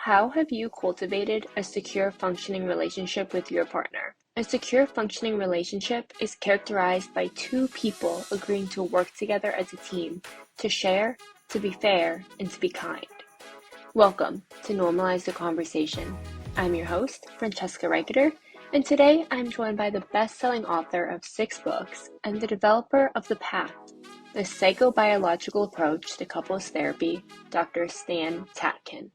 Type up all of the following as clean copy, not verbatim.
How have you cultivated a secure functioning relationship with your partner? A secure functioning relationship is characterized by two people agreeing to work together as a team, to share, to be fair, and to be kind. Welcome to Normalize the Conversation. I'm your host, Francesca Reicheter, and today I'm joined by the best-selling author of 6 books and the developer of the PACT, the Psychobiological Approach to Couples Therapy, Dr. Stan Tatkin.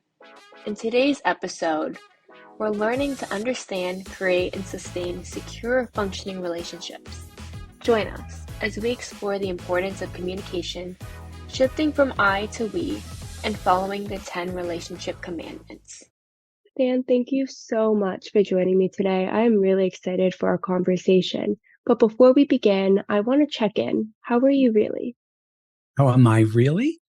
In today's episode, we're learning to understand, create, and sustain secure, functioning relationships. Join us as we explore the importance of communication, shifting from I to we, and following the 10 relationship commandments. Stan, thank you so much for joining me today. I am really excited for our conversation. But before we begin, I want to check in. How are you really? Oh, am I really?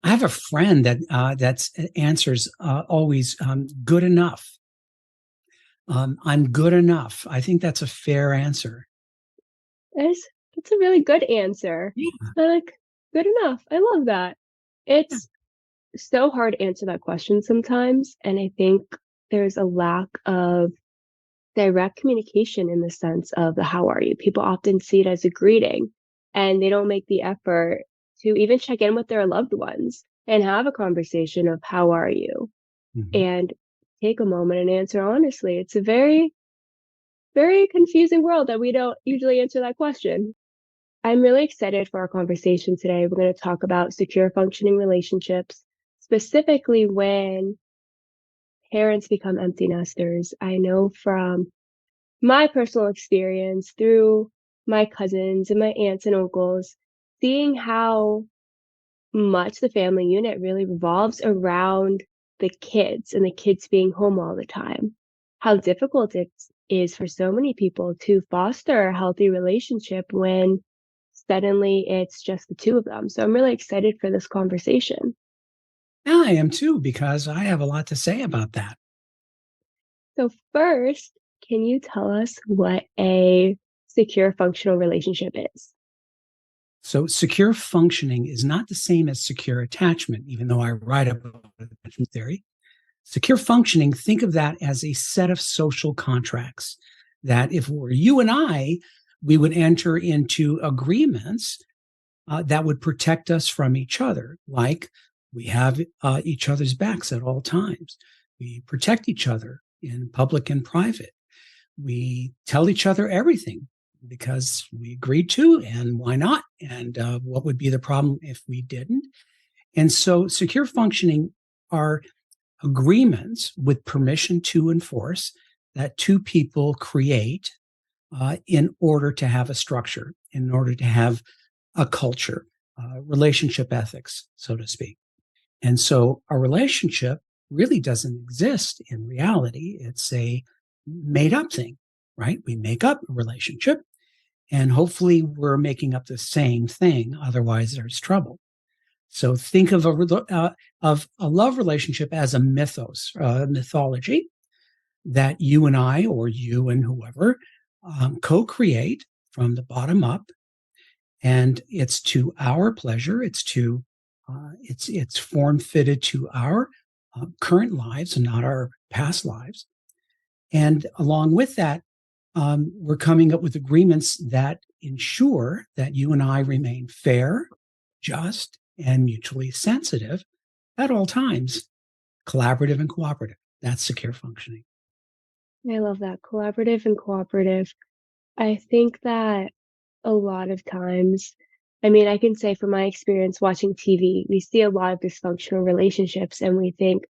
I have a friend that answers always good enough. I'm good enough. I think that's a fair answer. That's a really good answer. Yeah. I like good enough. I love that. It's so hard to answer that question sometimes, and I think there's a lack of direct communication in the sense of the how are you. People often see it as a greeting, and they don't make the effort to even check in with their loved ones and have a conversation of how are you, and take a moment and answer honestly. It's a very, very confusing world that we don't usually answer that question. I'm really excited for our conversation today. We're going to talk about secure functioning relationships, specifically when parents become empty nesters. I know from my personal experience through my cousins and my aunts and uncles, seeing how much the family unit really revolves around the kids and the kids being home all the time, how difficult it is for so many people to foster a healthy relationship when suddenly it's just the two of them. So I'm really excited for this conversation. Yeah, I am too, because I have a lot to say about that. So first, can you tell us what a secure functional relationship is? So secure functioning is not the same as secure attachment, even though I write about attachment theory. Secure functioning, think of that as a set of social contracts that if it were you and I, we would enter into agreements that would protect us from each other, like we have each other's backs at all times. We protect each other in public and private. We tell each other everything because we agreed to, and why not? And what would be the problem if we didn't? And so secure functioning are agreements with permission to enforce that two people create in order to have a structure, in order to have a culture, relationship ethics, so to speak. And so a relationship really doesn't exist in reality. It's a made up thing, right? We make up a relationship and hopefully we're making up the same thing. Otherwise there's trouble. So think of a love relationship as a mythos, mythology that you and I, or you and whoever, co-create from the bottom up, and it's to our pleasure. It's form fitted to our current lives and not our past lives. And along with that, we're coming up with agreements that ensure that you and I remain fair, just, and mutually sensitive at all times, collaborative and cooperative. That's secure functioning. I love that. Collaborative and cooperative. I think that a lot of times, I mean, I can say from my experience watching TV, we see a lot of dysfunctional relationships and we think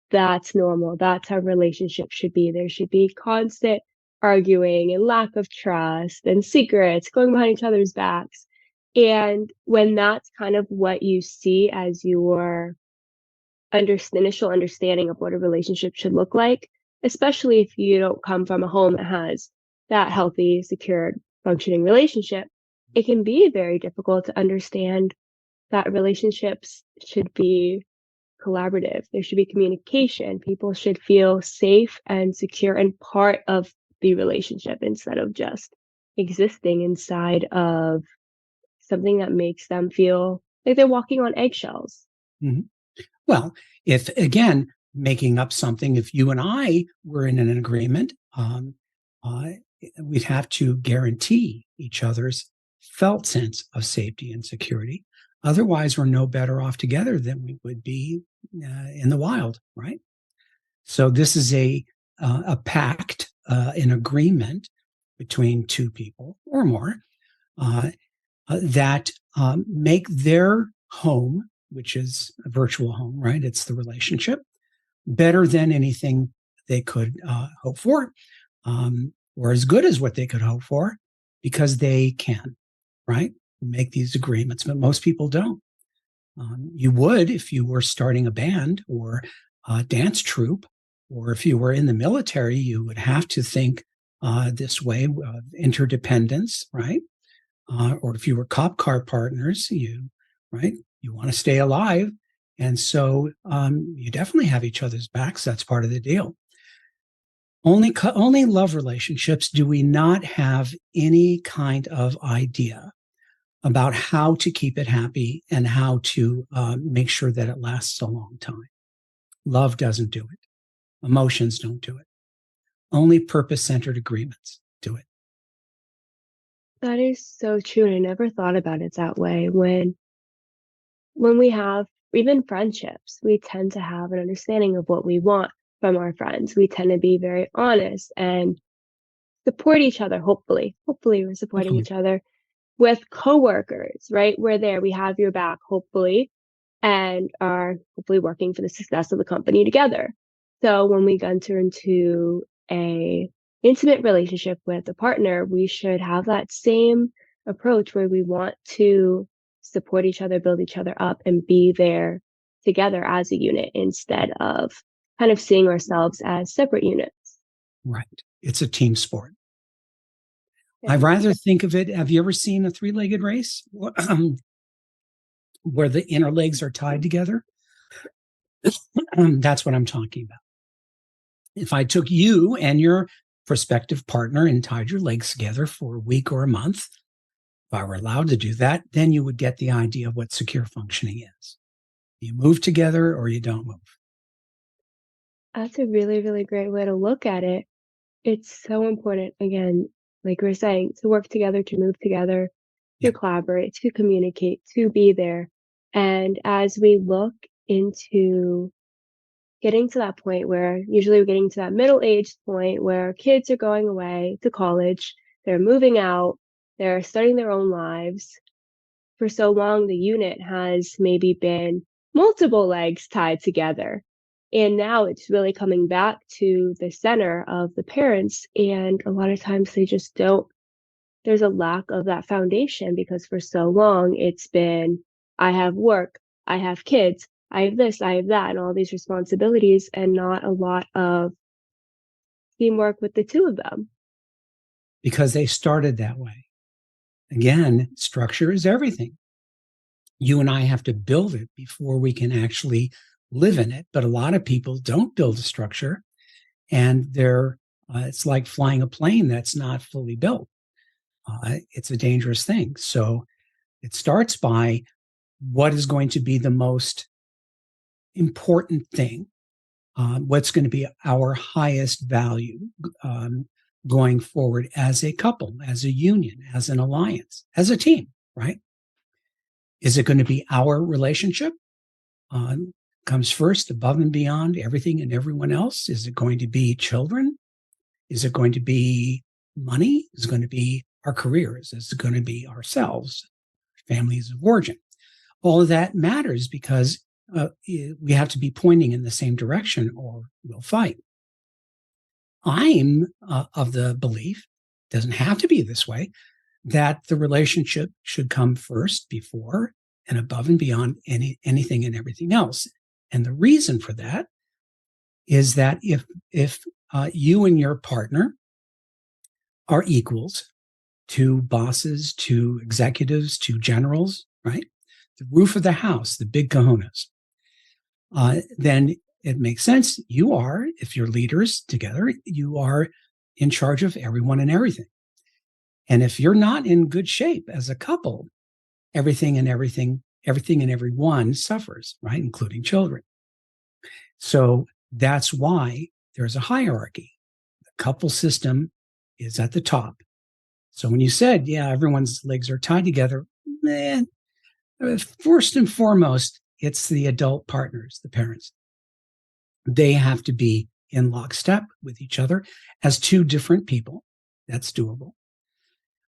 that's normal. That's how relationships should be. There should be constant arguing and lack of trust and secrets going behind each other's backs. And when that's kind of what you see as your initial understanding of what a relationship should look like, especially if you don't come from a home that has that healthy, secure, functioning relationship, it can be very difficult to understand that relationships should be collaborative. There should be communication. People should feel safe and secure and part of the relationship instead of just existing inside of something that makes them feel like they're walking on eggshells. Mm-hmm. Well, if again, making up something. If you and I were in an agreement, we'd have to guarantee each other's felt sense of safety and security. Otherwise, we're no better off together than we would be in the wild, right? So this is a pact, an agreement between two people or more that make their home, which is a virtual home, right? It's the relationship, better than anything they could hope for, or as good as what they could hope for, because they can, right? Make these agreements, but most people don't. You would if you were starting a band or a dance troupe, or if you were in the military, you would have to think this way of interdependence, right? Or if you were cop car partners, right? You want to stay alive. And so you definitely have each other's backs. That's part of the deal. Only love relationships do we not have any kind of idea about how to keep it happy and how to make sure that it lasts a long time. Love doesn't do it. Emotions don't do it. Only purpose-centered agreements do it. That is so true. And I never thought about it that way. When we have even friendships, we tend to have an understanding of what we want from our friends. We tend to be very honest and support each other. Hopefully we're supporting each other. With coworkers, right? We're there. We have your back, hopefully, and are hopefully working for the success of the company together. So when we enter into a intimate relationship with a partner, we should have that same approach where we want to support each other, build each other up, and be there together as a unit instead of kind of seeing ourselves as separate units. Right. It's a team sport. I rather think of it. Have you ever seen a three-legged race where the inner legs are tied together? That's what I'm talking about. If I took you and your prospective partner and tied your legs together for a week or a month, if I were allowed to do that, then you would get the idea of what secure functioning is. You move together or you don't move. That's a really, really great way to look at it. It's so important, again, like we were saying, to work together, to move together, to collaborate, to communicate, to be there. And as we look into getting to that point where usually we're getting to that middle-aged point where kids are going away to college, they're moving out, they're starting their own lives. For so long, the unit has maybe been multiple legs tied together. And now it's really coming back to the center of the parents. And a lot of times they just don't, there's a lack of that foundation because for so long it's been, I have work, I have kids, I have this, I have that, and all these responsibilities, and not a lot of teamwork with the two of them. Because they started that way. Again, structure is everything. You and I have to build it before we can actually live in it. But a lot of people don't build a structure, and it's like flying a plane that's not fully built. It's a dangerous thing. So it starts by what is going to be the most important thing, what's going to be our highest value going forward as a couple, as a union, as an alliance, as a team, right? Is it going to be our relationship? Comes first, above and beyond everything and everyone else? Is it going to be children? Is it going to be money? Is it going to be our careers? Is it going to be ourselves, families of origin? All of that matters because we have to be pointing in the same direction or we'll fight. I'm of the belief, doesn't have to be this way, that the relationship should come first before and above and beyond anything and everything else. And the reason for that is that if you and your partner are equals to bosses, to executives, to generals, right? The roof of the house, the big kahunas, then it makes sense. If you're leaders together, you are in charge of everyone and everything. And if you're not in good shape as a couple, everything and everyone suffers, right? Including children. So That's why there's a hierarchy. The couple system is at the top. So when you said, yeah, everyone's legs are tied together, man, first and foremost, it's the adult partners, the parents. They have to be in lockstep with each other as two different people. That's doable.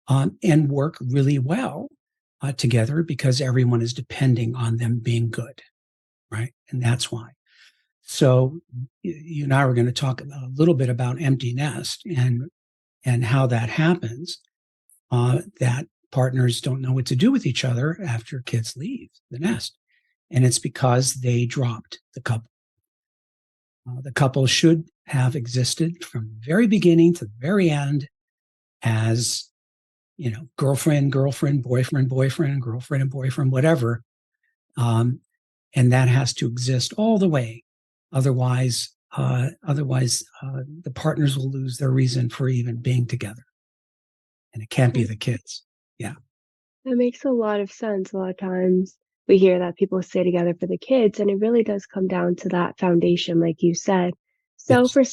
And work really well together because everyone is depending on them being good, right? And that's why. So you and I were going to talk a little bit about empty nest and how that happens. That partners don't know what to do with each other after kids leave the nest, and it's because they dropped the couple. The couple should have existed from the very beginning to the very end as, girlfriend, boyfriend, girlfriend and boyfriend, whatever. And that has to exist all the way. Otherwise, the partners will lose their reason for even being together. And it can't be the kids. Yeah. That makes a lot of sense. A lot of times we hear that people stay together for the kids, and it really does come down to that foundation, like you said. So Yes. for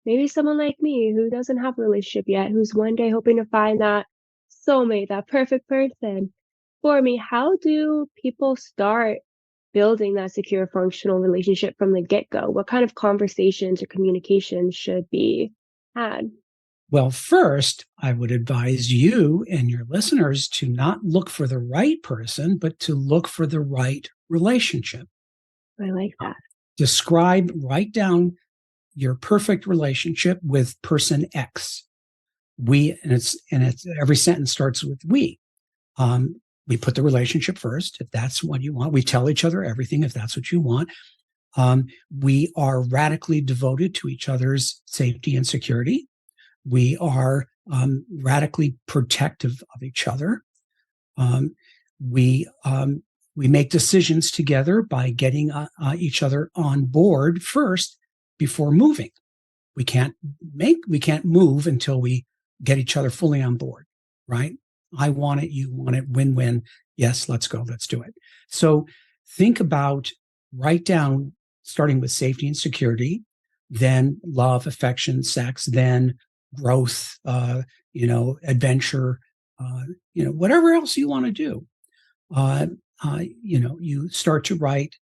maybe someone like me who doesn't have a relationship yet, who's one day hoping to find that soulmate, that perfect person for me, how do people start building that secure, functional relationship from the get-go? What kind of conversations or communication should be had? Well, first, I would advise you and your listeners to not look for the right person, but to look for the right relationship. I like that. Write down your perfect relationship with person X. It's every sentence starts with we. We put the relationship first, if that's what you want. We tell each other everything, if that's what you want. We are radically devoted to each other's safety and security. We are radically protective of each other. We make decisions together by getting each other on board first before moving. We can't move until we get each other fully on board, right? I want it, you want it, win-win. Yes, let's go, let's do it. So write down, starting with safety and security, then love, affection, sex, then growth, adventure, whatever else you want to do. You start to write,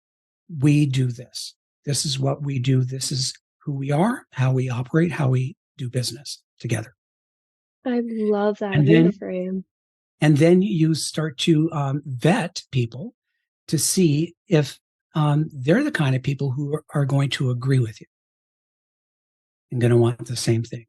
we do this. This is what we do. This is who we are, how we operate, how we do business together. I love that And then, reframe. and then you start to vet people to see if they're the kind of people who are going to agree with you and going to want the same thing.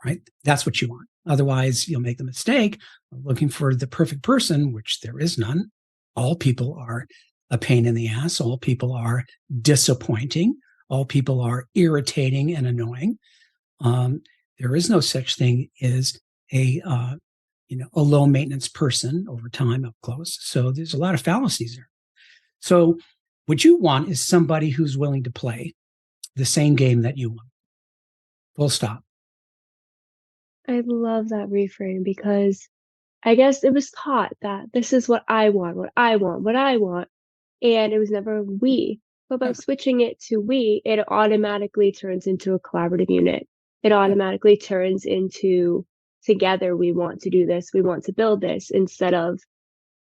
Right? That's what you want. Otherwise, you'll make the mistake of looking for the perfect person, which there is none. All people are a pain in the ass. All people are disappointing. All people are irritating and annoying. There is no such thing as a low maintenance person over time up close. So there's a lot of fallacies there. So what you want is somebody who's willing to play the same game that you want. Full stop. I love that reframe because I guess it was taught that this is what I want, what I want, what I want. And it was never we. But by switching it to we, it automatically turns into a collaborative unit. It automatically turns into together we want to do this, we want to build this, instead of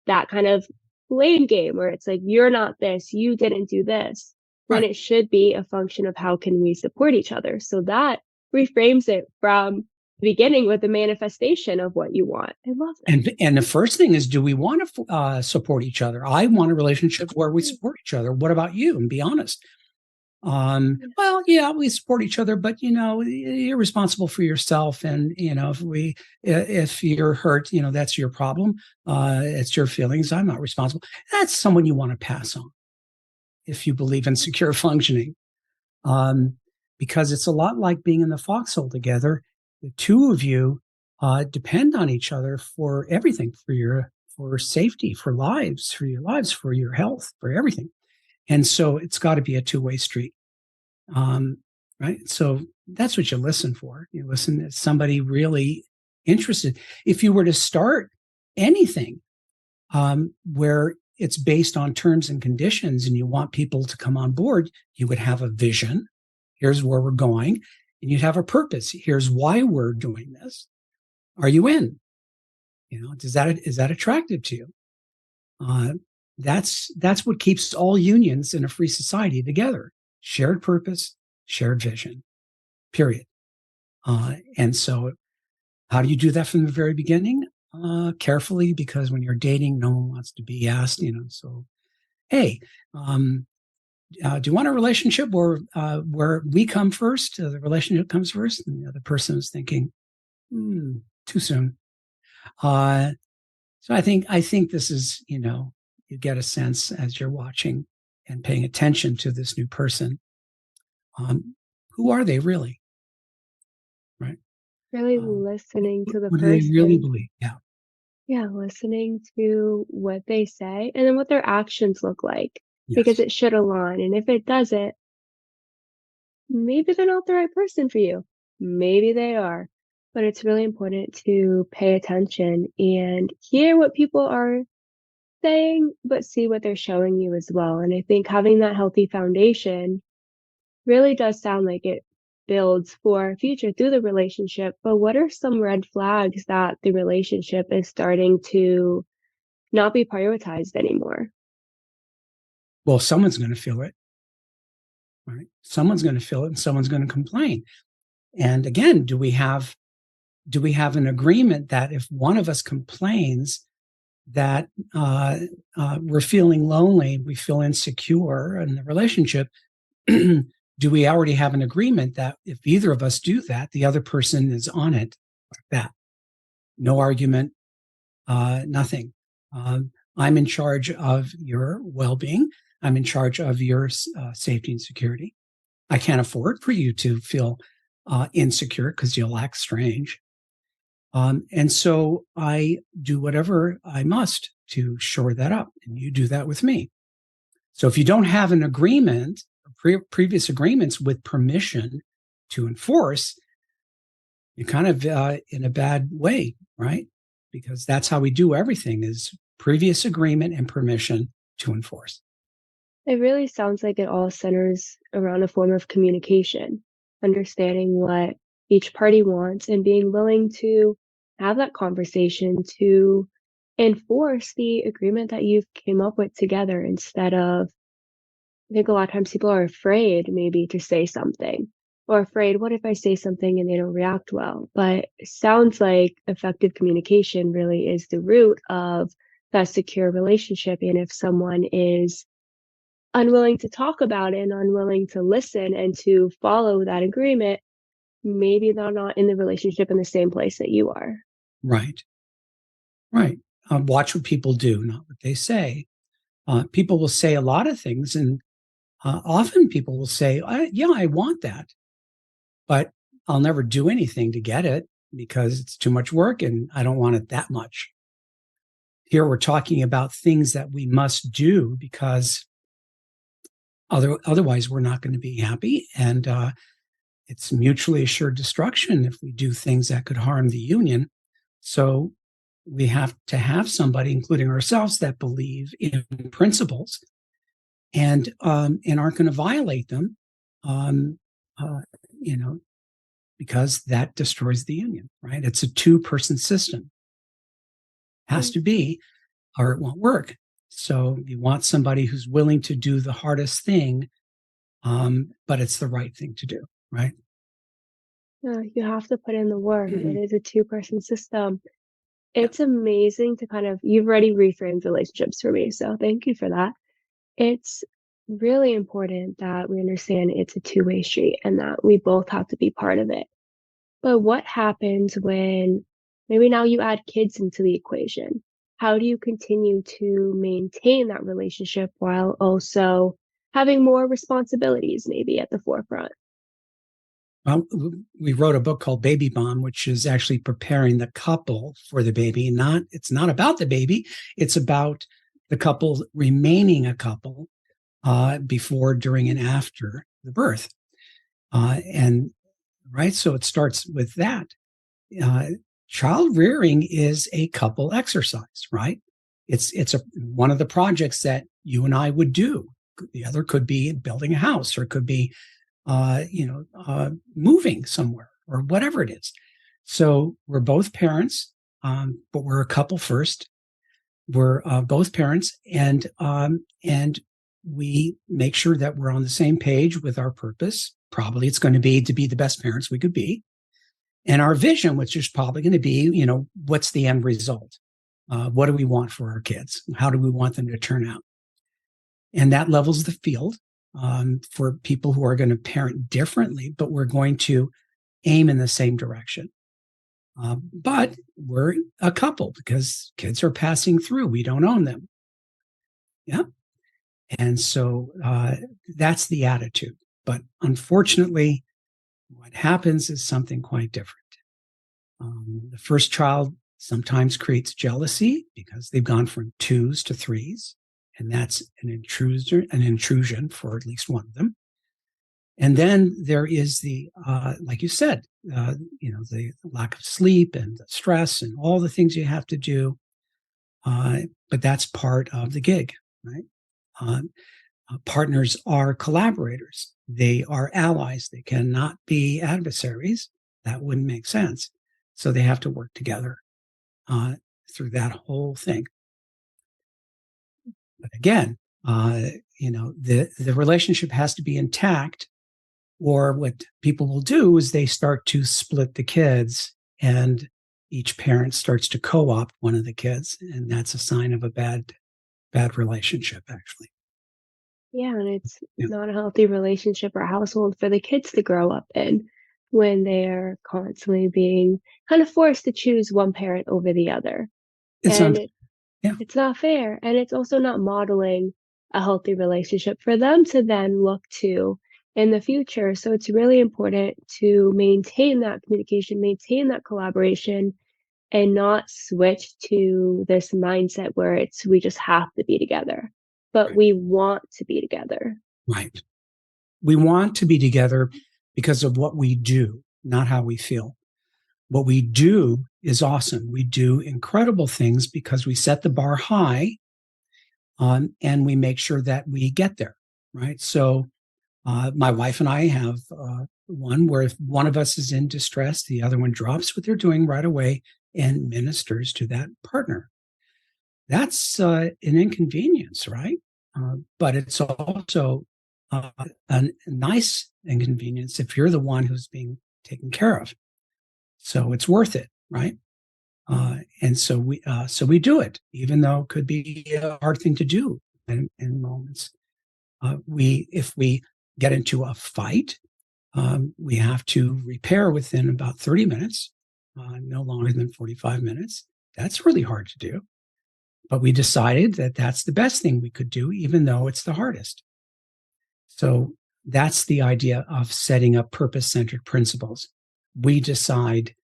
that kind of blame game where it's like, you're not this, you didn't do this, when it should be a function of how can we support each other. So that reframes it from the beginning with the manifestation of what you want. I love that. And the first thing is, do we want to support each other? I want a relationship where we support each other. What about you? And be honest. Well, yeah, we support each other, but you're responsible for yourself. And if you're hurt, that's your problem. It's your feelings. I'm not responsible. That's someone you want to pass on if you believe in secure functioning, because it's a lot like being in the foxhole together. The two of you depend on each other for everything, for safety, for your lives, for your health, for everything. And so it's got to be a two-way street. Right. So that's what you listen for. You listen to somebody really interested. If you were to start anything where it's based on terms and conditions and you want people to come on board, you would have a vision. Here's where we're going. And you'd have a purpose. Here's why we're doing this. Are you in? Is that attractive to you? That's what keeps all unions in a free society together. Shared purpose, shared vision, period. And so how do you do that from the very beginning? Carefully, because when you're dating, no one wants to be asked, so, hey, do you want a relationship where we come first, the relationship comes first? And the other person is thinking, too soon. So I think this is, you get a sense as you're watching and paying attention to this new person. Who are they really? Right. Really listening to the what person. do they really believe? Yeah. Yeah, listening to what they say and then what their actions look like, Yes. because it should align. And if it doesn't, maybe they're not the right person for you. Maybe they are. But it's really important to pay attention and hear what people are saying, but see what they're showing you as well. And I think having that healthy foundation really does sound like it builds for future through the relationship. But what are some red flags that the relationship is starting to not be prioritized anymore? Well, someone's going to feel it, right? Someone's going to feel it and someone's going to complain. And again, do we have an agreement that if one of us complains that we're feeling lonely, we feel insecure in the relationship, do we already have an agreement that if either of us do that, the other person is on it like that? No argument, nothing. I'm in charge of your well-being. I'm in charge of your safety and security. I can't afford for you to feel insecure because you'll act strange. And so I do whatever I must to shore that up, and you do that with me. So if you don't have an agreement, previous agreements with permission to enforce, you're kind of in a bad way, right? Because that's how we do everything, is previous agreement and permission to enforce. It really sounds like it all centers around a form of communication, understanding what each party wants and being willing to have that conversation to enforce the agreement that you've came up with together instead of, I think a lot of times people are afraid maybe to say something or afraid, what if I say something and they don't react well? But it sounds like effective communication really is the root of that secure relationship. And if someone is unwilling to talk about it and unwilling to listen and to follow that agreement, maybe they're not in the relationship in the same place that you are. Right. Right. Watch what people do, not what they say. People will say a lot of things, and often people will say, yeah, I want that, but I'll never do anything to get it because it's too much work and I don't want it that much. Here we're talking about things that we must do because otherwise we're not going to be happy. And it's mutually assured destruction if we do things that could harm the union. So we have to have somebody, including ourselves, that believe in principles and aren't going to violate them, because that destroys the union, right? It's a two-person system. Has to be, or it won't work. So you want somebody who's willing to do the hardest thing, but it's the right thing to do, right? You have to put in the work. It is a two-person system. It's amazing to you've already reframed relationships for me, so thank you for that. It's really important that we understand it's a two-way street and that we both have to be part of it. But what happens when maybe now you add kids into the equation? How do you continue to maintain that relationship while also having more responsibilities maybe at the forefront? Well, we wrote a book called Baby Bomb, which is actually preparing the couple for the baby. It's not about the baby. It's about the couple remaining a couple before, during, and after the birth. And right, so it starts with that. Child rearing is a couple exercise, right? It's one of the projects that you and I would do. The other could be building a house, or it could be, moving somewhere, or whatever it is. So we're both parents, but we're a couple first. We're both parents, and we make sure that we're on the same page with our purpose. Probably it's going to be the best parents we could be, and our vision, which is probably going to be, what's the end result? What do we want for our kids? How do we want them to turn out? And that levels the field for people who are going to parent differently, but we're going to aim in the same direction. But we're a couple because kids are passing through. We don't own them. Yeah. And so that's the attitude. But unfortunately, what happens is something quite different. The first child sometimes creates jealousy because they've gone from 2s to 3s. And that's an intrusion for at least one of them. And then there is the, like you said, the lack of sleep and the stress and all the things you have to do. But that's part of the gig, right? Partners are collaborators. They are allies. They cannot be adversaries. That wouldn't make sense. So they have to work together through that whole thing. But again, the relationship has to be intact, or what people will do is they start to split the kids, and each parent starts to co-opt one of the kids, and that's a sign of a bad relationship, actually. Yeah, and it's not a healthy relationship or household for the kids to grow up in when they're constantly being kind of forced to choose one parent over the other. It's not fair. And it's also not modeling a healthy relationship for them to then look to in the future. So it's really important to maintain that communication, maintain that collaboration, and not switch to this mindset where we just have to be together, but Right. we want to be together. Right. We want to be together because of what we do, not how we feel. What we do is awesome. We do incredible things because we set the bar high, and we make sure that we get there, right? So my wife and I have one where if one of us is in distress, the other one drops what they're doing right away and ministers to that partner. That's an inconvenience, right? But it's also a nice inconvenience if you're the one who's being taken care of. So it's worth it, right? And so we do it, even though it could be a hard thing to do in moments. If we get into a fight, we have to repair within about 30 minutes, no longer than 45 minutes. That's really hard to do. But we decided that that's the best thing we could do, even though it's the hardest. So that's the idea of setting up purpose-centered principles. We decide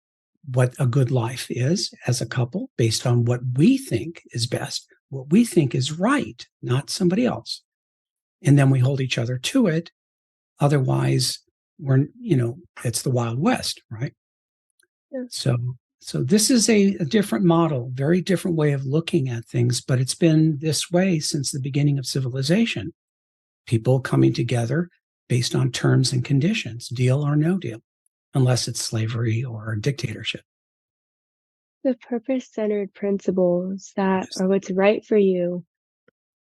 what a good life is as a couple based on what we think is best, what we think is right, not somebody else. And then we hold each other to it. Otherwise, it's the Wild West, right? Yeah. So this is a different model, very different way of looking at things, but it's been this way since the beginning of civilization. People coming together based on terms and conditions, deal or no deal, unless it's slavery or dictatorship. The purpose-centered principles that are what's right for you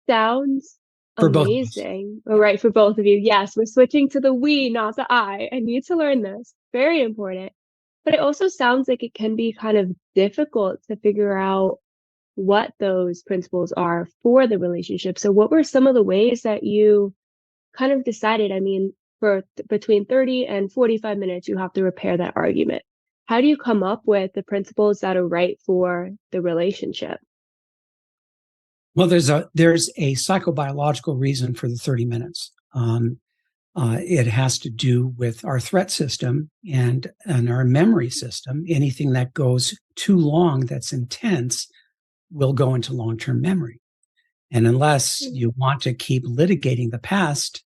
sounds for amazing. Or right for both of you. Yes, we're switching to the we, not the I. I need to learn this. Very important. But it also sounds like it can be kind of difficult to figure out what those principles are for the relationship. So what were some of the ways that you kind of decided, for between 30 and 45 minutes, you have to repair that argument? How do you come up with the principles that are right for the relationship? Well, there's a psychobiological reason for the 30 minutes. It has to do with our threat system and our memory system. Anything that goes too long, that's intense, will go into long-term memory. And unless you want to keep litigating the past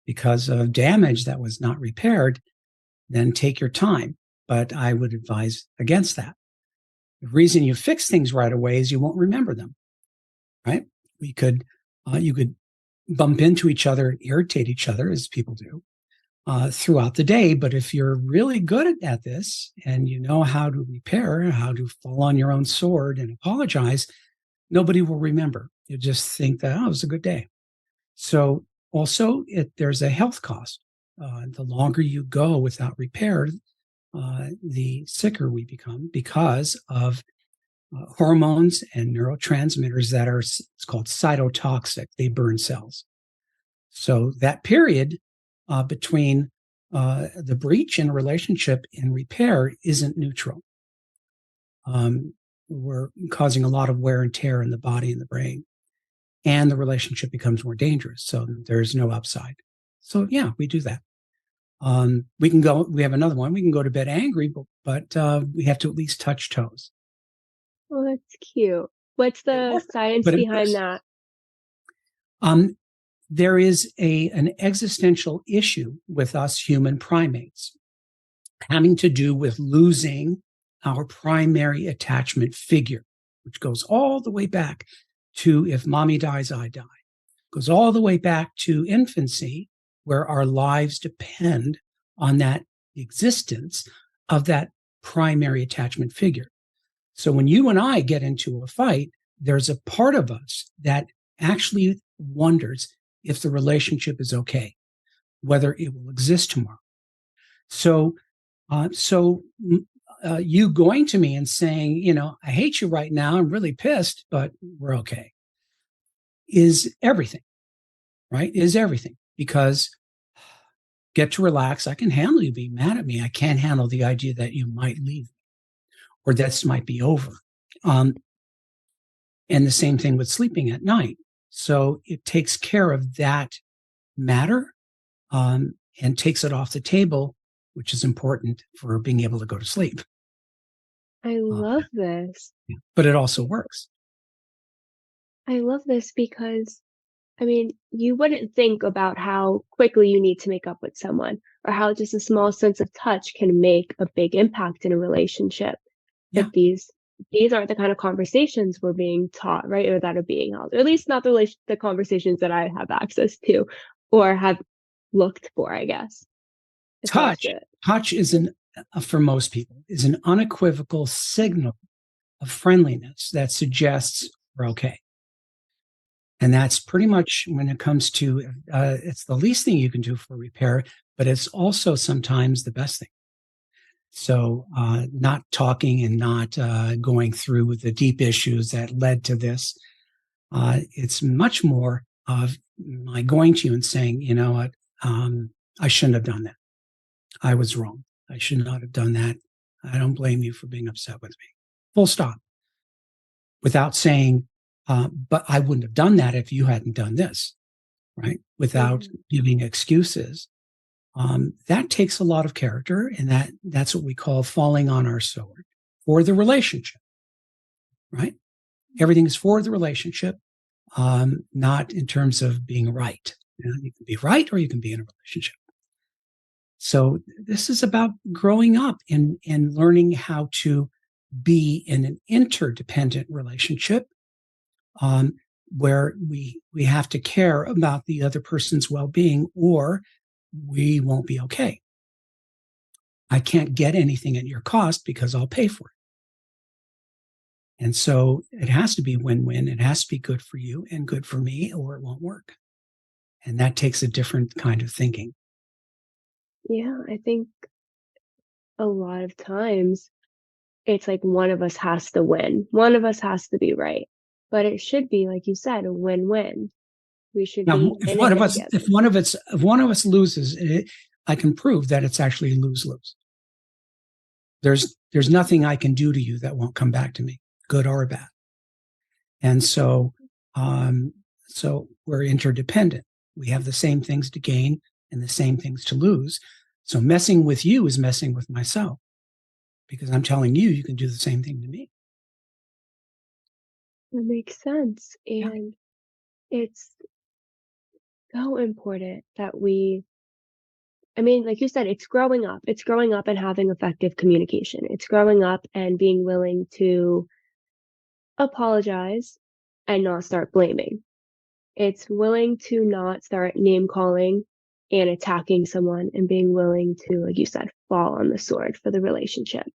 because of damage that was not repaired, then take your time. But I would advise against that. The reason you fix things right away is you won't remember them. right? You could bump into each other and irritate each other, as people do, throughout the day. But if you're really good at this and you know how to repair, how to fall on your own sword and apologize, nobody will remember. You just think that, oh, it was a good day. So also, there's a health cost. The longer you go without repair, the sicker we become because of hormones and neurotransmitters that are, it's called cytotoxic. They burn cells. So that period between the breach in a relationship and repair isn't neutral. We're causing a lot of wear and tear in the body and the brain, and the relationship becomes more dangerous. So there's no upside. So yeah, we do that. We have another one. We can go to bed angry, but we have to at least touch toes. Oh, that's cute. What's the science behind that? There is an existential issue with us human primates having to do with losing our primary attachment figure, which goes all the way back to if mommy dies, I die. Goes all the way back to infancy, where our lives depend on that existence of that primary attachment figure. So when you and I get into a fight, there's a part of us that actually wonders if the relationship is okay, whether it will exist tomorrow. So you going to me and saying, I hate you right now, I'm really pissed, but we're okay, is everything, right? Is everything, because get to relax. I can handle you being mad at me. I can't handle the idea that you might leave or this might be over. And the same thing with sleeping at night. So it takes care of that matter and takes it off the table, which is important for being able to go to sleep. I love this. But it also works. I love this because, you wouldn't think about how quickly you need to make up with someone or how just a small sense of touch can make a big impact in a relationship. Yeah. But these aren't the kind of conversations we're being taught, right? Or that are being held, or at least not the conversations that I have access to or have looked for, I guess. Touch is for most people, is an unequivocal signal of friendliness that suggests we're okay. And that's pretty much when it comes to, it's the least thing you can do for repair, but it's also sometimes the best thing. So not talking and not going through the deep issues that led to this. It's much more of my going to you and saying, you know what, I shouldn't have done that. I was wrong. I should not have done that. I don't blame you for being upset with me. Full stop. Without saying, but I wouldn't have done that if you hadn't done this, right? Without giving excuses. That takes a lot of character, and that's what we call falling on our sword for the relationship, right? Everything is for the relationship, not in terms of being right. You can be right or you can be in a relationship. So this is about growing up and learning how to be in an interdependent relationship where we have to care about the other person's well-being or we won't be okay. I can't get anything at your cost because I'll pay for it. And so it has to be win-win. It has to be good for you and good for me, or it won't work. And that takes a different kind of thinking. Yeah, I think a lot of times it's like one of us has to win. One of us has to be right. But it should be, like you said, a win-win. We should Now, be if one of us loses, I can prove that it's actually lose-lose. There's nothing I can do to you that won't come back to me, good or bad. And so we're interdependent. We have the same things to gain and the same things to lose. So messing with you is messing with myself because I'm telling you, you can do the same thing to me. That makes sense. And it's so important that like you said, it's growing up. It's growing up and having effective communication. It's growing up and being willing to apologize and not start blaming. It's willing to not start name calling and attacking someone and being willing to, like you said, fall on the sword for the relationship.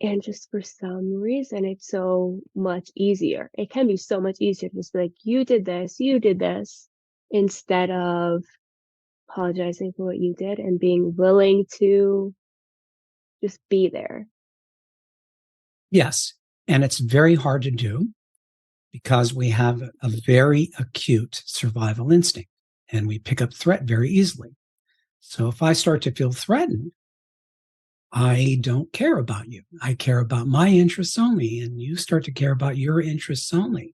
And just for some reason, it's so much easier. It can be so much easier to just be like, you did this, instead of apologizing for what you did and being willing to just be there. Yes. And it's very hard to do because we have a very acute survival instinct and we pick up threat very easily. So if I start to feel threatened, I don't care about you. I care about my interests only, and you start to care about your interests only.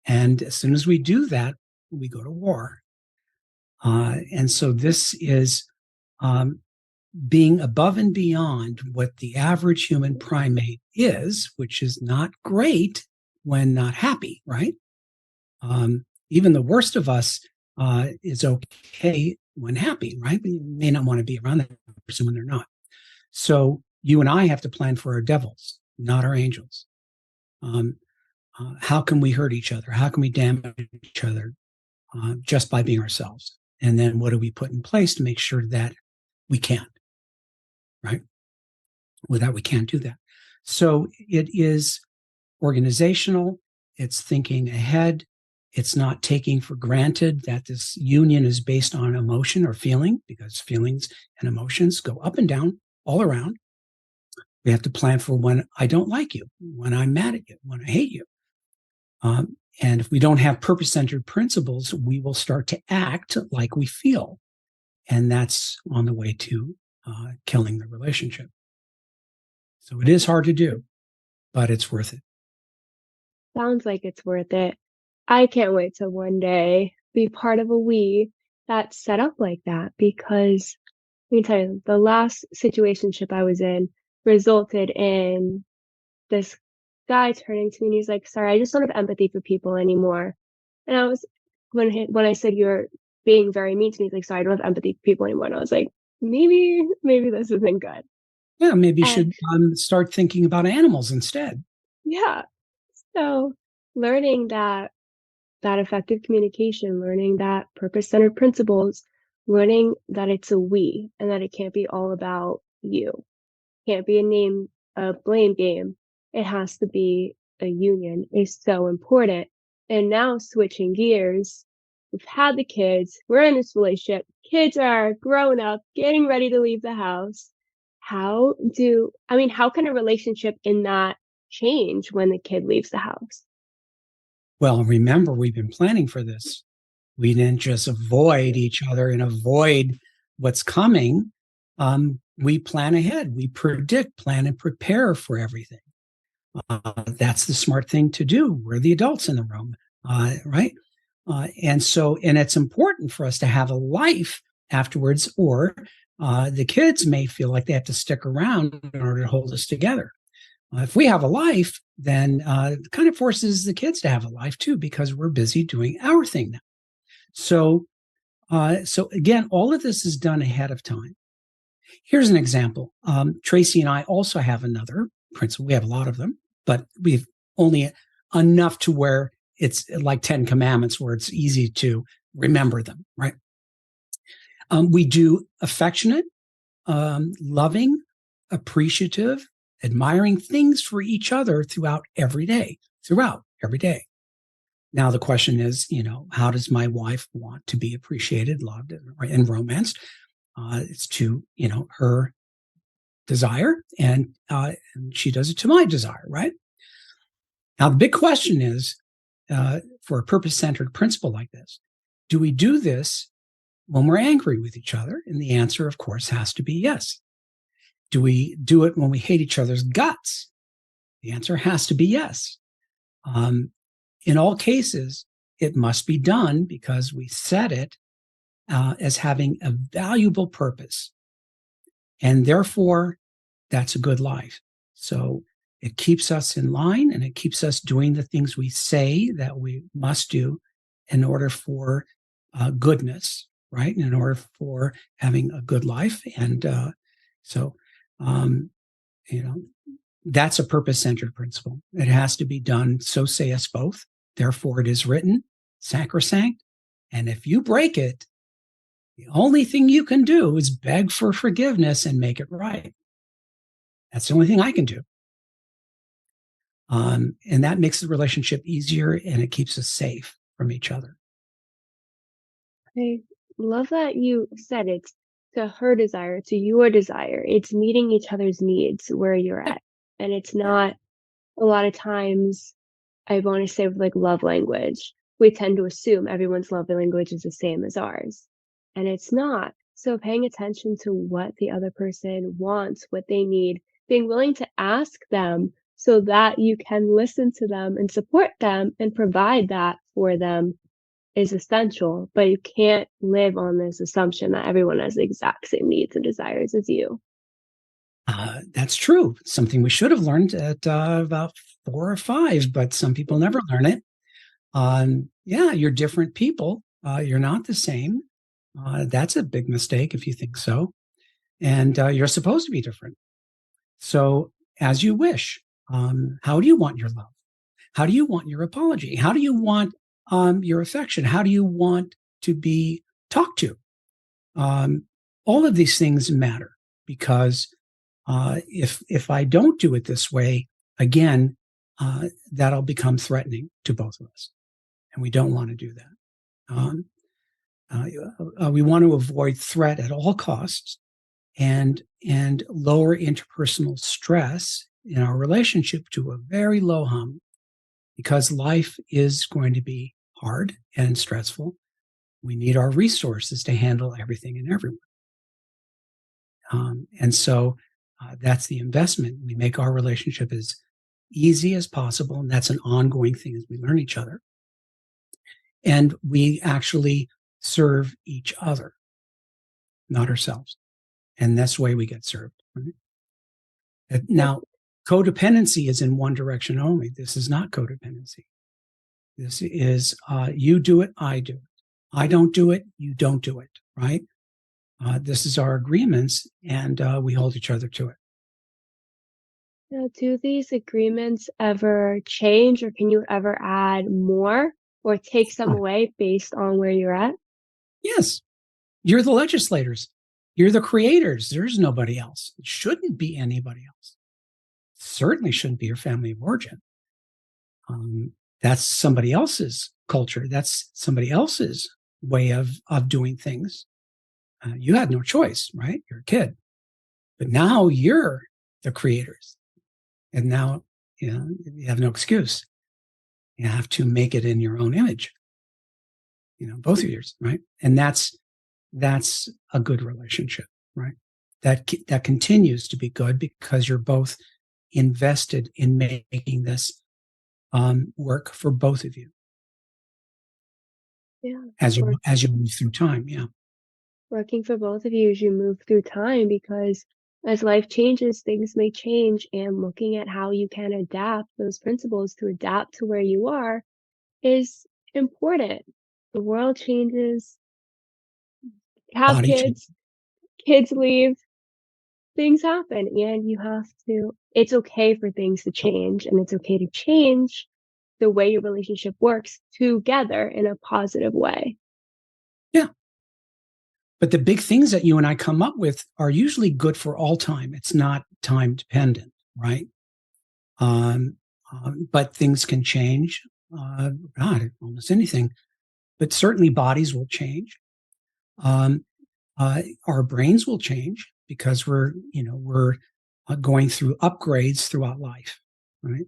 And as soon as we do that, we go to war. And so this is being above and beyond what the average human primate is, which is not great when not happy, right? Even the worst of us is okay when happy, right? But you may not want to be around that person when they're not. So you and I have to plan for our devils, not our angels. How can we hurt each other? How can we damage each other just by being ourselves? And then what do we put in place to make sure that we can't, right? Without we can't do that. So it is organizational. It's thinking ahead. It's not taking for granted that this union is based on emotion or feeling, because feelings and emotions go up and down all around. We have to plan for when I don't like you, when I'm mad at you, when I hate you. And if we don't have purpose-centered principles, we will start to act like we feel. And that's on the way to killing the relationship. So it is hard to do, but it's worth it. Sounds like it's worth it. I can't wait to one day be part of a we that's set up like that, because let me tell you, the last situationship I was in resulted in this guy turning to me and he's like, "Sorry, I just don't have empathy for people anymore." And I was when I said you're being very mean to me, he's like, "Sorry, I don't have empathy for people anymore." And I was like, maybe this isn't good. Yeah, maybe you And should start thinking about animals instead. yeah, so learning that effective communication, learning that purpose-centered principles, learning that it's a we and that it can't be all about you. Can't be a blame game. It has to be a union is so important. And now switching gears, we've had the kids, we're in this relationship, kids are growing up, getting ready to leave the house. How can a relationship in that change when the kid leaves the house? Well, remember, we've been planning for this. We didn't just avoid each other and avoid what's coming. We plan ahead. We predict, plan, and prepare for everything. That's the smart thing to do. We're the adults in the room, right? And it's important for us to have a life afterwards, or the kids may feel like they have to stick around in order to hold us together. If we have a life, then it kind of forces the kids to have a life too, because we're busy doing our thing now. So again, all of this is done ahead of time. Here's an example. Tracy and I also have another principle. We have a lot of them, but we've only enough to where it's like 10 commandments, where it's easy to remember them, right? We do affectionate, loving, appreciative, admiring things for each other throughout every day. Now, the question is, how does my wife want to be appreciated, loved, and romanced? It's to, her desire, and she does it to my desire, right? Now, the big question is, for a purpose-centered principle like this, do we do this when we're angry with each other? And the answer, of course, has to be yes. Do we do it when we hate each other's guts? The answer has to be yes. In all cases, it must be done because we set it as having a valuable purpose. And therefore, that's a good life. So it keeps us in line, and it keeps us doing the things we say that we must do in order for goodness, right? In order for having a good life. And that's a purpose-centered principle. It has to be done. So say us both. Therefore, it is written, sacrosanct. And if you break it, the only thing you can do is beg for forgiveness and make it right. That's the only thing I can do. And that makes the relationship easier, and it keeps us safe from each other. I love that you said it's to her desire, to your desire. It's meeting each other's needs where you're Yeah. at. And it's not a lot of times, I want to say with like love language, we tend to assume everyone's love language is the same as ours. And it's not. So paying attention to what the other person wants, what they need, being willing to ask them so that you can listen to them and support them and provide that for them is essential, but you can't live on this assumption that everyone has the exact same needs and desires as you. That's true. Something we should have learned at about 4 or 5, but some people never learn it. Yeah, you're different people. You're not the same. That's a big mistake if you think so. And you're supposed to be different. So, as you wish. How do you want your love? How do you want your apology? How do you want your affection? How do you want to be talked to? All of these things matter because if I don't do it this way, again, that'll become threatening to both of us, and we don't want to do that. We want to avoid threat at all costs, and lower interpersonal stress in our relationship to a very low hum, because life is going to be hard and stressful. We need our resources to handle everything and everyone. And so that's the investment. We make our relationship as easy as possible. And that's an ongoing thing as we learn each other. And we actually serve each other, not ourselves. And that's the way we get served. Right? Now, codependency is in one direction only. This is not codependency. This is you do it, I do it. I don't do it, you don't do it, right? This is our agreements, and we hold each other to it. Now, do these agreements ever change, or can you ever add more or take some Oh, away based on where you're at? yes, you're the legislators. You're the creators. There's nobody else. It shouldn't be anybody else. Certainly shouldn't be your family of origin. That's somebody else's culture. That's somebody else's way of doing things. You had no choice, right? You're a kid. But now you're the creators. And now, you have no excuse. You have to make it in your own image. Both of yours, right? And that's a good relationship, right? That continues to be good because you're both invested in making this work for both of you Yeah. as you move through time. Yeah. Working for both of you as you move through time, because as life changes, things may change, and looking at how you can adapt those principles to adapt to where you are is important. The world changes, have Body change. kids leave, things happen, and you have to it's okay for things to change, and it's okay to change the way your relationship works together in a positive way. Yeah. But the big things that you and I come up with are usually good for all time. It's not time dependent, right? But things can change. God, almost anything. But certainly bodies will change. Um, our brains will change because we're going through upgrades throughout life, right?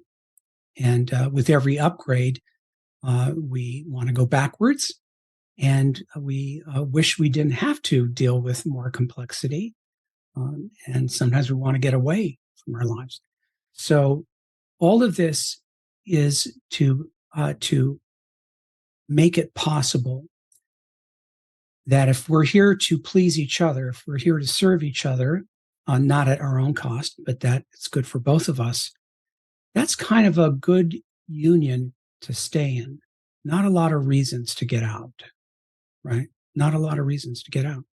And with every upgrade, we want to go backwards, and we wish we didn't have to deal with more complexity. And sometimes we want to get away from our lives. So all of this is to make it possible that if we're here to please each other, if we're here to serve each other, not at our own cost, but that it's good for both of us, that's kind of a good union to stay in. Not a lot of reasons to get out, right? Not a lot of reasons to get out.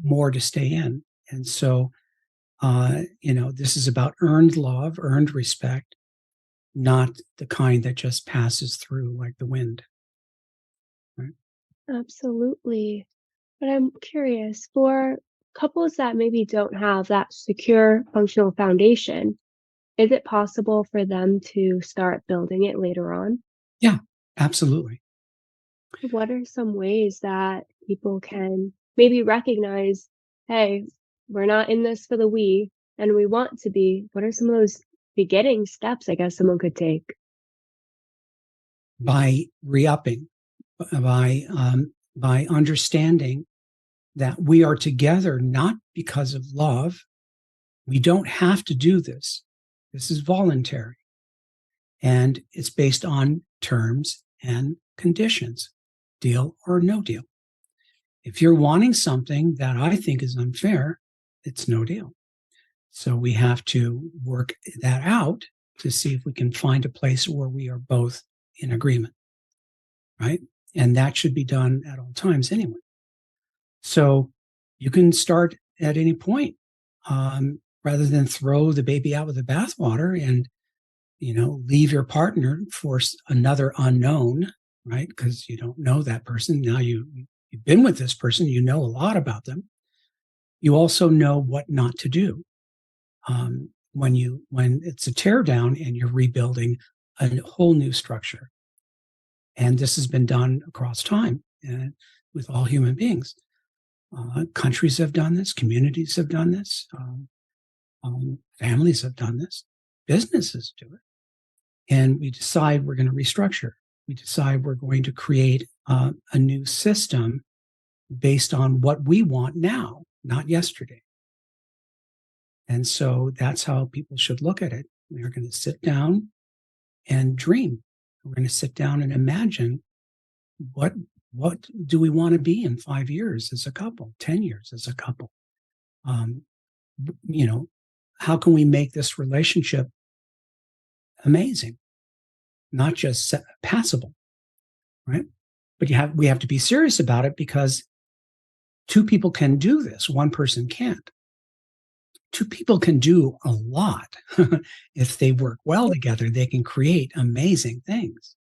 More to stay in. And so, this is about earned love, earned respect, not the kind that just passes through like the wind. Right? Absolutely. But I'm curious, for couples that maybe don't have that secure functional foundation, is it possible for them to start building it later on? Yeah, absolutely. What are some ways that people can maybe recognize, hey, we're not in this for the we, and we want to be? What are some of those beginning steps, I guess, someone could take? By re-upping, by understanding that we are together not because of love. We don't have to do this. This is voluntary. And it's based on terms and conditions, deal or no deal. If you're wanting something that I think is unfair, it's no deal. So we have to work that out to see if we can find a place where we are both in agreement, right? And that should be done at all times anyway. So you can start at any point, rather than throw the baby out with the bathwater and, leave your partner for another unknown, right? Because you don't know that person. Now you've been with this person, you know a lot about them. You also know what not to do. When it's a tear down and you're rebuilding a whole new structure. And this has been done across time with all human beings. Countries have done this, communities have done this, families have done this, businesses do it. And we decide we're going to restructure. We decide we're going to create a new system based on what we want now, not yesterday. And so that's how people should look at it. We're going to sit down and dream. We're going to sit down and imagine what do we want to be in 5 years as a couple, 10 years as a couple? How can we make this relationship amazing, not just passable, right? But we have to be serious about it because two people can do this. One person can't. Two people can do a lot. If they work well together, they can create amazing things.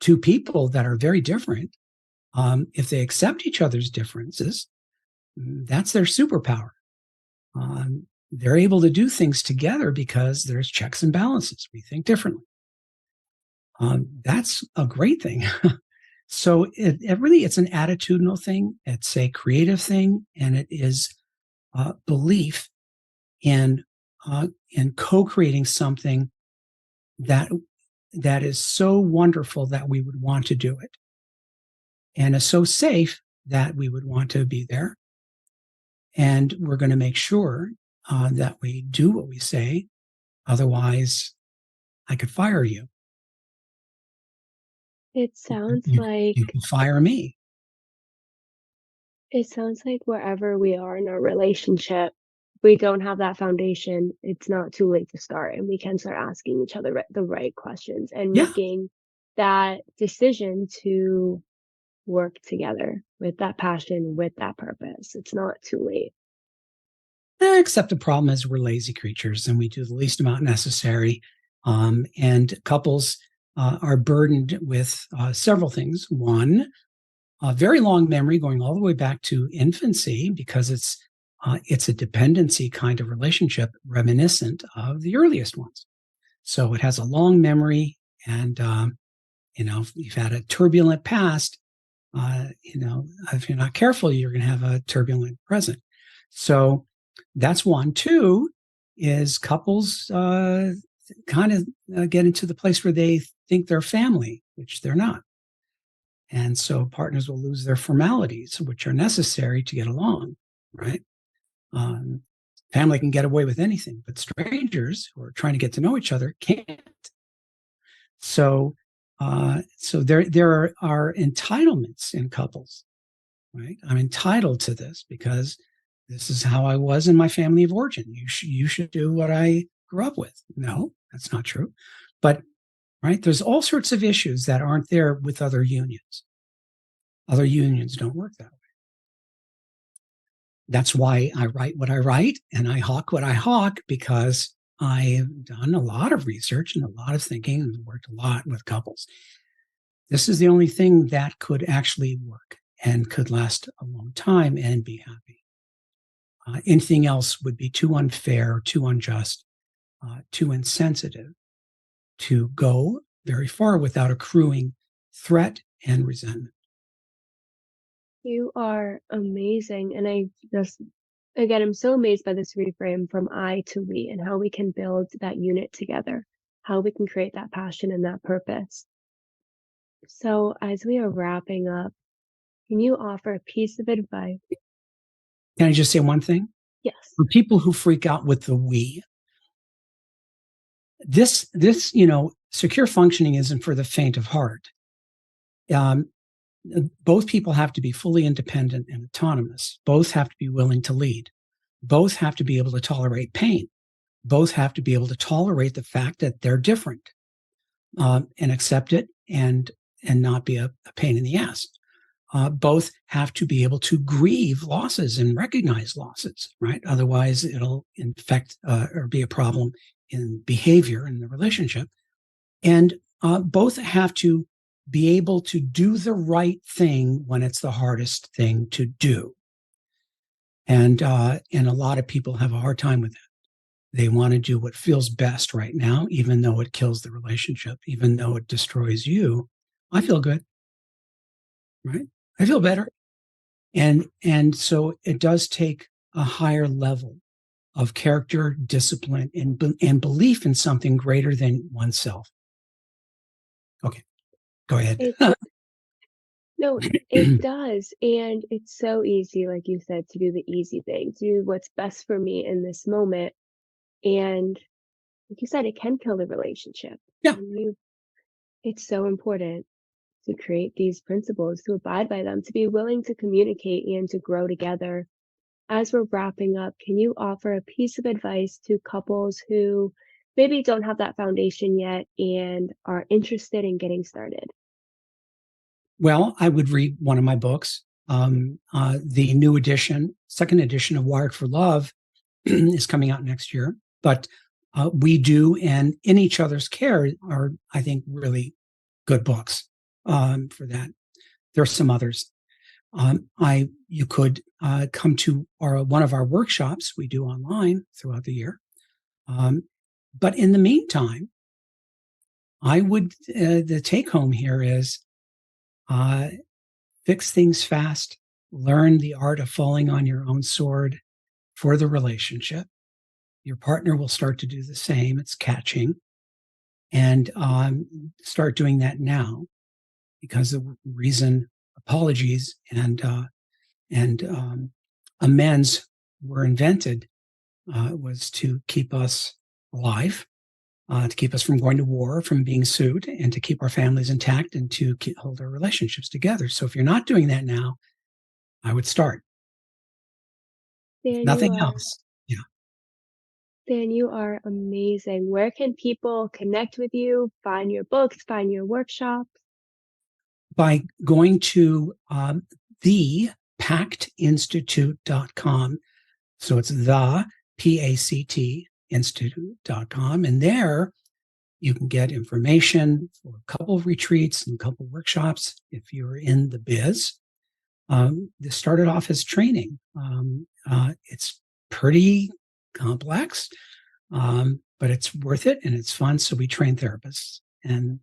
Two people that are very different, if they accept each other's differences, that's their superpower. They're able to do things together because there's checks and balances. We think differently. That's a great thing. So it's an attitudinal thing. It's a creative thing, and it is belief in co-creating something that is so wonderful that we would want to do it, and is so safe that we would want to be there. And we're going to make sure that we do what we say. Otherwise, I could fire you. It sounds You like can fire me. It sounds like wherever we are in our relationship, we don't have that foundation, it's not too late to start, and we can start asking each other the right questions and Yeah. making that decision to work together with that passion, with that purpose. It's not too late. Except the problem is we're lazy creatures and we do the least amount necessary. And couples are burdened with several things. One, a very long memory going all the way back to infancy, because it's a dependency kind of relationship reminiscent of the earliest ones. So it has a long memory, and if you've had a turbulent past, if you're not careful, you're going to have a turbulent present. So that's one. Two is couples kind of get into the place where they think they're family, which they're not. And so partners will lose their formalities, which are necessary to get along, right? Family can get away with anything, but strangers who are trying to get to know each other can't. So there are entitlements in couples, right? I'm entitled to this because this is how I was in my family of origin. You should do what I grew up with. No, that's not true. But right, there's all sorts of issues that aren't there with other unions. Other unions don't work that way. That's why I write what I write and I hawk what I hawk, because I've done a lot of research and a lot of thinking and worked a lot with couples. This is the only thing that could actually work and could last a long time and be happy. Anything else would be too unfair, too unjust, too insensitive to go very far without accruing threat and resentment. You are amazing. And I just, again, I'm so amazed by this reframe from I to we and how we can build that unit together, how we can create that passion and that purpose. So, as we are wrapping up, can you offer a piece of advice? Can I just say one thing? Yes. For people who freak out with the we, this, secure functioning isn't for the faint of heart. Both people have to be fully independent and autonomous. Both have to be willing to lead. Both have to be able to tolerate pain. Both have to be able to tolerate the fact that they're different, and accept it and not be a pain in the ass. Both have to be able to grieve losses and recognize losses, right? Otherwise, it'll infect or be a problem in behavior in the relationship. And both have to be able to do the right thing when it's the hardest thing to do. And a lot of people have a hard time with that. They want to do what feels best right now, even though it kills the relationship, even though it destroys you. I feel good, right? I feel better. And so it does take a higher level of character, discipline, and belief in something greater than oneself. Okay, go ahead. No, it does. And it's so easy, like you said, to do the easy thing, to do what's best for me in this moment. And like you said, it can kill the relationship. Yeah. And it's so important to create these principles, to abide by them, to be willing to communicate and to grow together. As we're wrapping up, can you offer a piece of advice to couples who maybe don't have that foundation yet and are interested in getting started? Well, I would read one of my books. The new edition, second edition of Wired for Love is coming out next year. But We Do and In Each Other's Care are, I think, really good books for that. There are some others. You could come to one of our workshops we do online throughout the year. But in the meantime, the take home here is fix things fast, learn the art of falling on your own sword for the relationship. Your partner will start to do the same. It's catching. And start doing that now, because the reason apologies and amends were invented was to keep us alive, to keep us from going to war, from being sued, and to keep our families intact and to hold our relationships together. So if you're not doing that now, I would start. Dan, Nothing else. Yeah. Dan, you are amazing. Where can people connect with you, find your books, find your workshops? By going to the PACTinstitute.com. So it's the PACT Institute.com. And there you can get information for a couple of retreats and a couple of workshops if you're in the biz. This started off as training. It's pretty complex, but it's worth it and it's fun. So we train therapists and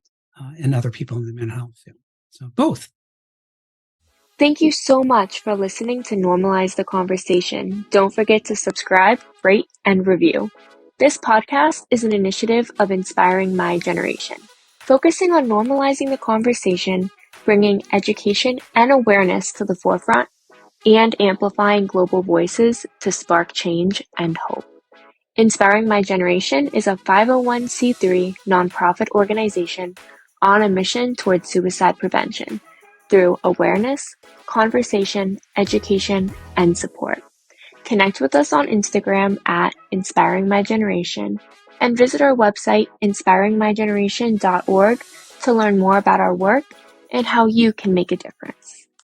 other people in the mental health field. So both. Thank you so much for listening to Normalize the Conversation. Don't forget to subscribe, rate, and review. This podcast is an initiative of Inspiring My Generation, focusing on normalizing the conversation, bringing education and awareness to the forefront, and amplifying global voices to spark change and hope. Inspiring My Generation is a 501c3 nonprofit organization on a mission towards suicide prevention through awareness, conversation, education, and support. Connect with us on Instagram at Inspiring My Generation and visit our website inspiringmygeneration.org to learn more about our work and how you can make a difference.